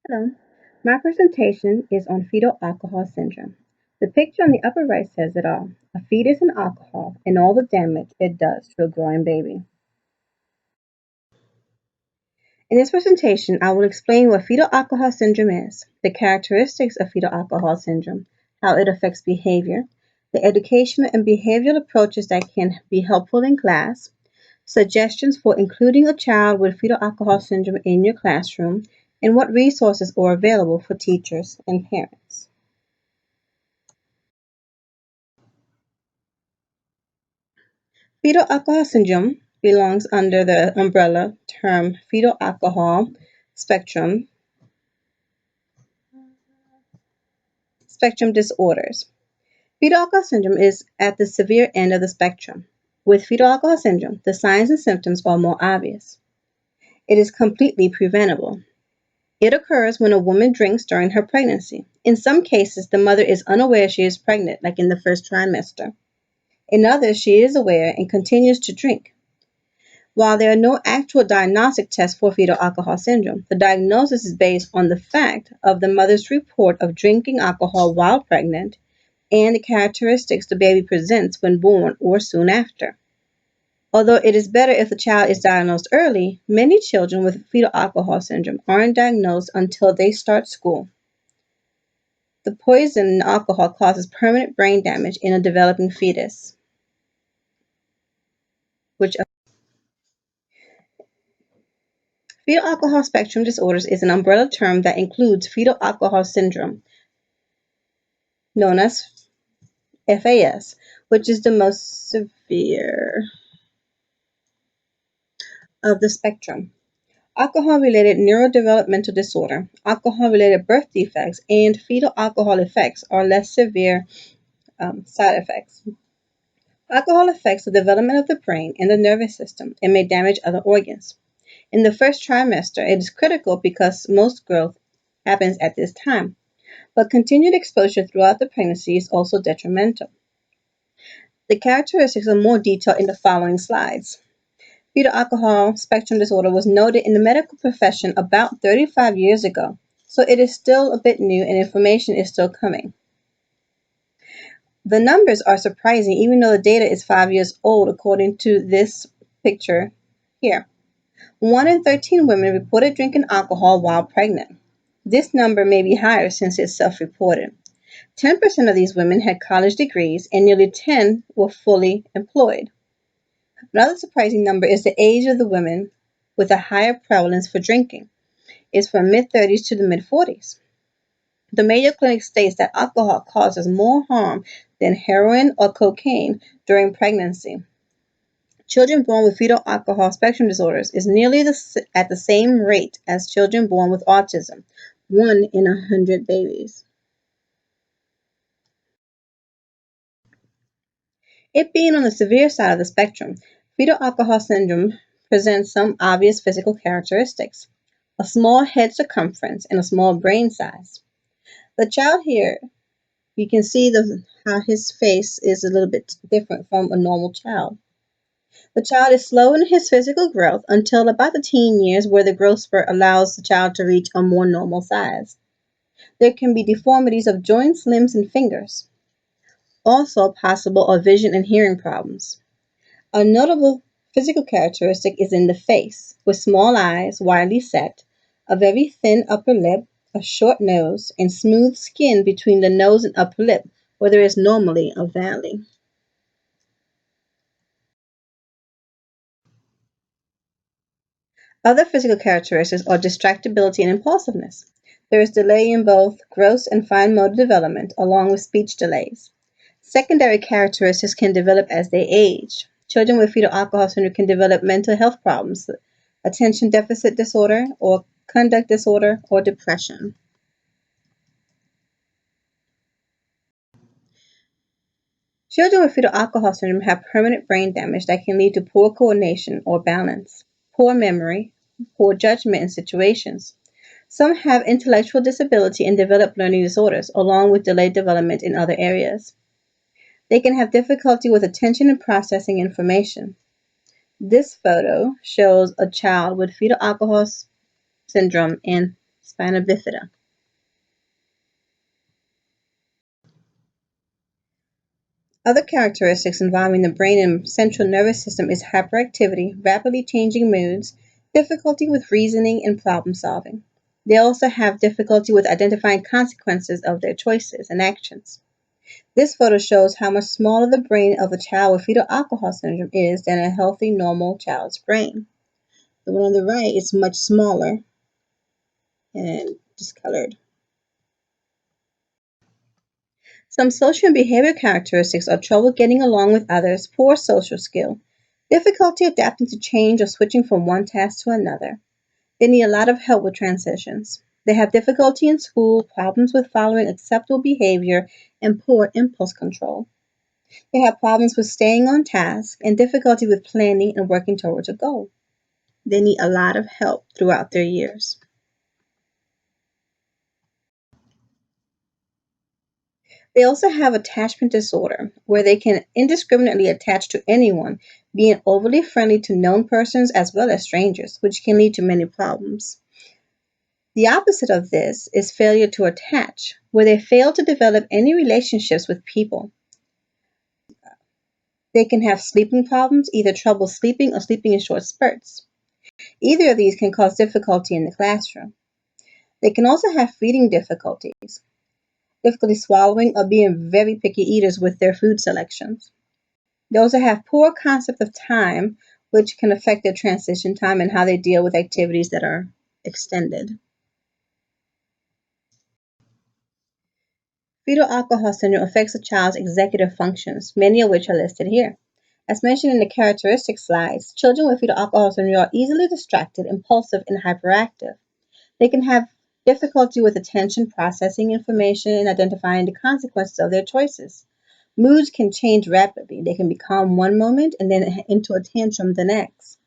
Hello, my presentation is on fetal alcohol syndrome. The picture on the upper right says it all. A fetus in alcohol and all the damage it does to a growing baby. In this presentation, I will explain what fetal alcohol syndrome is, the characteristics of fetal alcohol syndrome, how it affects behavior, the educational and behavioral approaches that can be helpful in class, suggestions for including a child with fetal alcohol syndrome in your classroom, and what resources are available for teachers and parents. Fetal alcohol syndrome belongs under the umbrella term fetal alcohol spectrum spectrum disorders. Fetal alcohol syndrome is at the severe end of the spectrum. With fetal alcohol syndrome, the signs and symptoms are more obvious. It is completely preventable. It occurs when a woman drinks during her pregnancy. In some cases, the mother is unaware she is pregnant, like in the first trimester. In others, she is aware and continues to drink. While there are no actual diagnostic tests for fetal alcohol syndrome, the diagnosis is based on the fact of the mother's report of drinking alcohol while pregnant and the characteristics the baby presents when born or soon after. Although it is better if the child is diagnosed early, many children with fetal alcohol syndrome aren't diagnosed until they start school. The poison in alcohol causes permanent brain damage in a developing fetus, which fetal alcohol spectrum disorders is an umbrella term that includes fetal alcohol syndrome, known as FAS, which is the most severe of the spectrum. Alcohol-related neurodevelopmental disorder, alcohol-related birth defects, and fetal alcohol effects are less severe side effects. Alcohol affects the development of the brain and the nervous system and may damage other organs. In the first trimester, it is critical because most growth happens at this time, but continued exposure throughout the pregnancy is also detrimental. The characteristics are more detailed in the following slides. Fetal alcohol spectrum disorder was noted in the medical profession about 35 years ago, so it is still a bit new and information is still coming. The numbers are surprising even though the data is 5 years old according to this picture here. 1 in 13 women reported drinking alcohol while pregnant. This number may be higher since it's self-reported. 10% of these women had college degrees and nearly 10 were fully employed. Another surprising number is the age of the women with a higher prevalence for drinking. It's from mid-30s to the mid-40s. The Mayo Clinic states that alcohol causes more harm than heroin or cocaine during pregnancy. Children born with fetal alcohol spectrum disorders is nearly at the same rate as children born with autism, 1 in 100 babies. It being on the severe side of the spectrum, fetal alcohol syndrome presents some obvious physical characteristics: a small head circumference and a small brain size. The child here, you can see how his face is a little bit different from a normal child. The child is slow in his physical growth until about the teen years, where the growth spurt allows the child to reach a more normal size. There can be deformities of joints, limbs, and fingers. Also possible are vision and hearing problems. A notable physical characteristic is in the face, with small eyes widely set, a very thin upper lip, a short nose, and smooth skin between the nose and upper lip, where there is normally a valley. Other physical characteristics are distractibility and impulsiveness. There is delay in both gross and fine motor development, along with speech delays. Secondary characteristics can develop as they age. Children with fetal alcohol syndrome can develop mental health problems, attention deficit disorder, or conduct disorder, or depression. Children with fetal alcohol syndrome have permanent brain damage that can lead to poor coordination or balance, poor memory, poor judgment in situations. Some have intellectual disability and develop learning disorders, along with delayed development in other areas. They can have difficulty with attention and processing information. This photo shows a child with fetal alcohol syndrome and spina bifida. Other characteristics involving the brain and central nervous system is hyperactivity, rapidly changing moods, difficulty with reasoning and problem solving. They also have difficulty with identifying consequences of their choices and actions. This photo shows how much smaller the brain of a child with fetal alcohol syndrome is than a healthy, normal child's brain. The one on the right is much smaller and discolored. Some social and behavioral characteristics are trouble getting along with others, poor social skill, difficulty adapting to change or switching from one task to another. They need a lot of help with transitions. They have difficulty in school, problems with following acceptable behavior, and poor impulse control. They have problems with staying on task and difficulty with planning and working towards a goal. They need a lot of help throughout their years. They also have attachment disorder, where they can indiscriminately attach to anyone, being overly friendly to known persons as well as strangers, which can lead to many problems. The opposite of this is failure to attach, where they fail to develop any relationships with people. They can have sleeping problems, either trouble sleeping or sleeping in short spurts. Either of these can cause difficulty in the classroom. They can also have feeding difficulties, difficulty swallowing, or being very picky eaters with their food selections. They also have poor concept of time, which can affect their transition time and how they deal with activities that are extended. Fetal alcohol syndrome affects a child's executive functions, many of which are listed here. As mentioned in the characteristic slides, children with fetal alcohol syndrome are easily distracted, impulsive, and hyperactive. They can have difficulty with attention, processing information, and identifying the consequences of their choices. Moods can change rapidly. They can be calm one moment and then into a tantrum the next.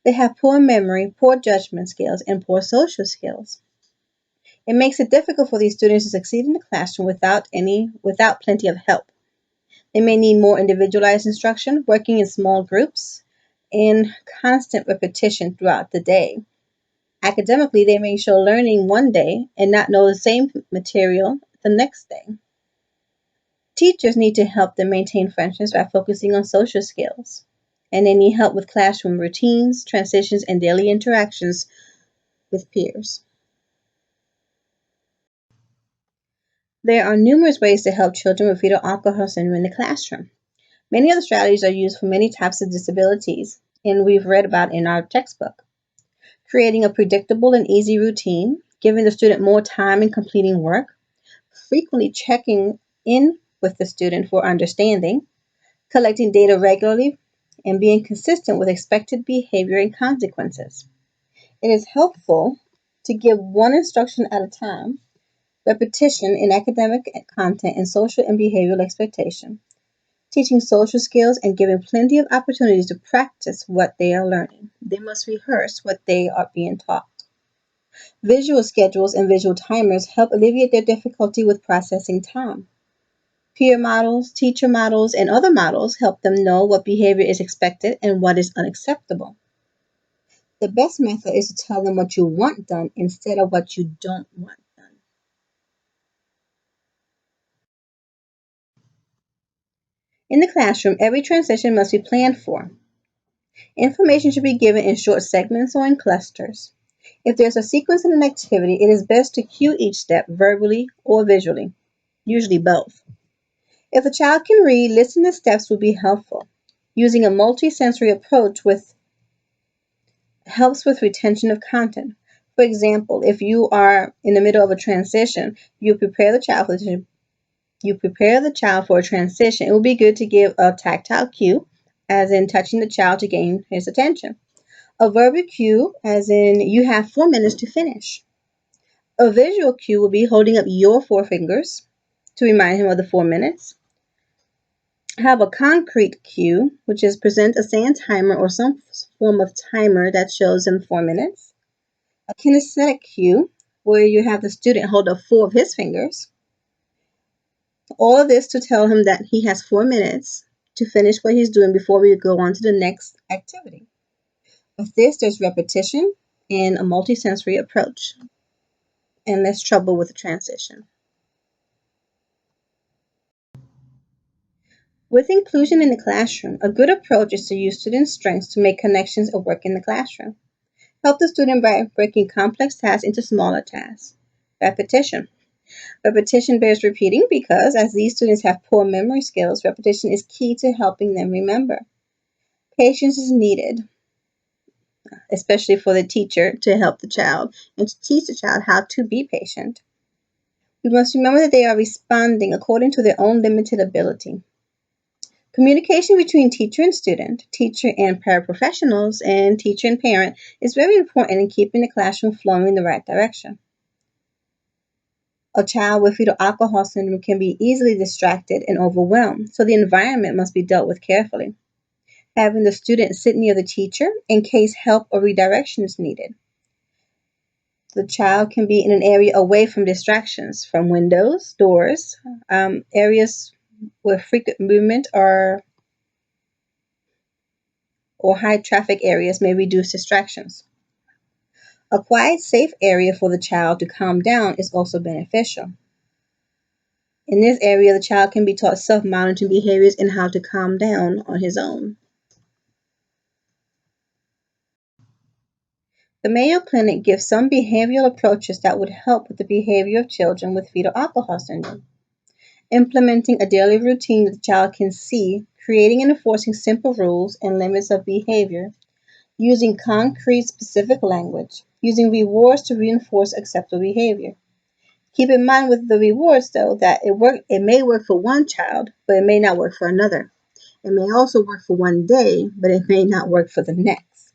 They have poor memory, poor judgment skills, and poor social skills. It makes it difficult for these students to succeed in the classroom without plenty of help. They may need more individualized instruction, working in small groups, and constant repetition throughout the day. Academically, they may show learning one day and not know the same material the next day. Teachers need to help them maintain friendships by focusing on social skills, and they need help with classroom routines, transitions, and daily interactions with peers. There are numerous ways to help children with fetal alcohol syndrome in the classroom. Many of the strategies are used for many types of disabilities, and we've read about in our textbook. Creating a predictable and easy routine, giving the student more time in completing work, frequently checking in with the student for understanding, collecting data regularly, and being consistent with expected behavior and consequences. It is helpful to give one instruction at a time, repetition in academic content and social and behavioral expectation, teaching social skills and giving plenty of opportunities to practice what they are learning. They must rehearse what they are being taught. Visual schedules and visual timers help alleviate their difficulty with processing time. Peer models, teacher models, and other models help them know what behavior is expected and what is unacceptable. The best method is to tell them what you want done instead of what you don't want done. In the classroom, every transition must be planned for. Information should be given in short segments or in clusters. If there's a sequence in an activity, it is best to cue each step verbally or visually, usually both. If the child can read, listening to steps will be helpful. Using a multi-sensory approach helps with retention of content. For example, if you are in the middle of a transition, you prepare the child for a transition. It will be good to give a tactile cue, as in touching the child to gain his attention. A verbal cue, as in you have 4 minutes to finish. A visual cue will be holding up your forefingers to remind him of the 4 minutes. Have a concrete cue, which is present a sand timer or some form of timer that shows him 4 minutes. A kinesthetic cue, where you have the student hold up 4 of his fingers. All of this to tell him that he has 4 minutes to finish what he's doing before we go on to the next activity. With this, there's repetition and a multisensory approach. and less trouble with the transition. With inclusion in the classroom, a good approach is to use student strengths to make connections and work in the classroom. Help the student by breaking complex tasks into smaller tasks. Repetition. Repetition bears repeating because, as these students have poor memory skills, repetition is key to helping them remember. Patience is needed, especially for the teacher to help the child and to teach the child how to be patient. We must remember that they are responding according to their own limited ability. Communication between teacher and student, teacher and paraprofessionals, and teacher and parent is very important in keeping the classroom flowing in the right direction. A child with fetal alcohol syndrome can be easily distracted and overwhelmed, so the environment must be dealt with carefully. Having the student sit near the teacher in case help or redirection is needed. The child can be in an area away from distractions, from windows, doors, areas where frequent movement or high traffic areas may reduce distractions. A quiet, safe area for the child to calm down is also beneficial. In this area, the child can be taught self-monitoring behaviors and how to calm down on his own. The Mayo Clinic gives some behavioral approaches that would help with the behavior of children with fetal alcohol syndrome. Implementing a daily routine that the child can see, creating and enforcing simple rules and limits of behavior, using concrete, specific language, using rewards to reinforce acceptable behavior. Keep in mind with the rewards, though, that it may work for one child, but it may not work for another. It may also work for one day, but it may not work for the next.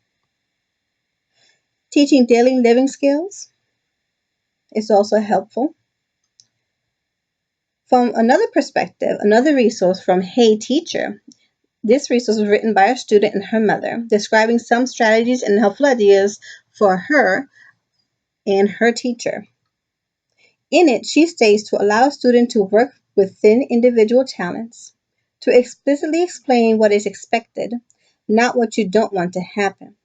Teaching daily living skills is also helpful. From another perspective, another resource from Hey Teacher. This resource was written by a student and her mother, describing some strategies and helpful ideas for her and her teacher. In it, she states to allow a student to work within individual talents, to explicitly explain what is expected, not what you don't want to happen,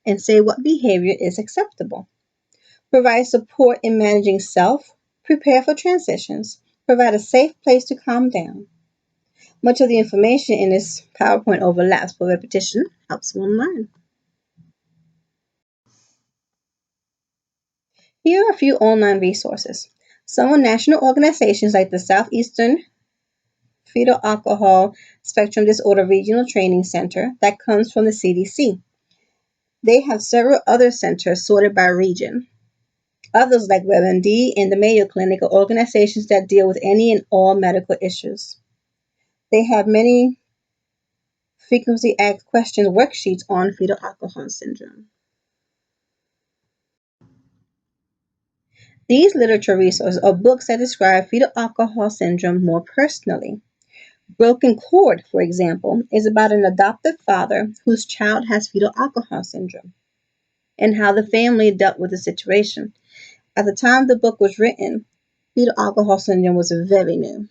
and say what behavior is acceptable. Provide support in managing self, prepare for transitions, provide a safe place to calm down. Much of the information in this PowerPoint overlaps, but repetition helps one learn. Here are a few online resources. Some are national organizations like the Southeastern Fetal Alcohol Spectrum Disorder Regional Training Center that comes from the CDC. They have several other centers sorted by region. Others like WebMD and the Mayo Clinic are organizations that deal with any and all medical issues. They have many frequently asked questions worksheets on fetal alcohol syndrome. These literature resources are books that describe fetal alcohol syndrome more personally. Broken Cord, for example, is about an adoptive father whose child has fetal alcohol syndrome and how the family dealt with the situation. At the time the book was written, fetal alcohol syndrome was very new.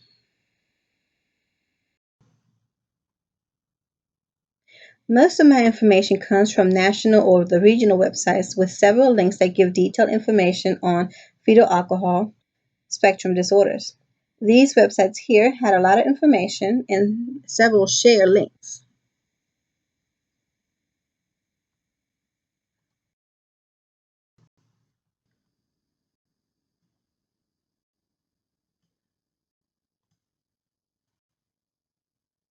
Most of my information comes from national or the regional websites with several links that give detailed information on fetal alcohol spectrum disorders. These websites here had a lot of information and several share links.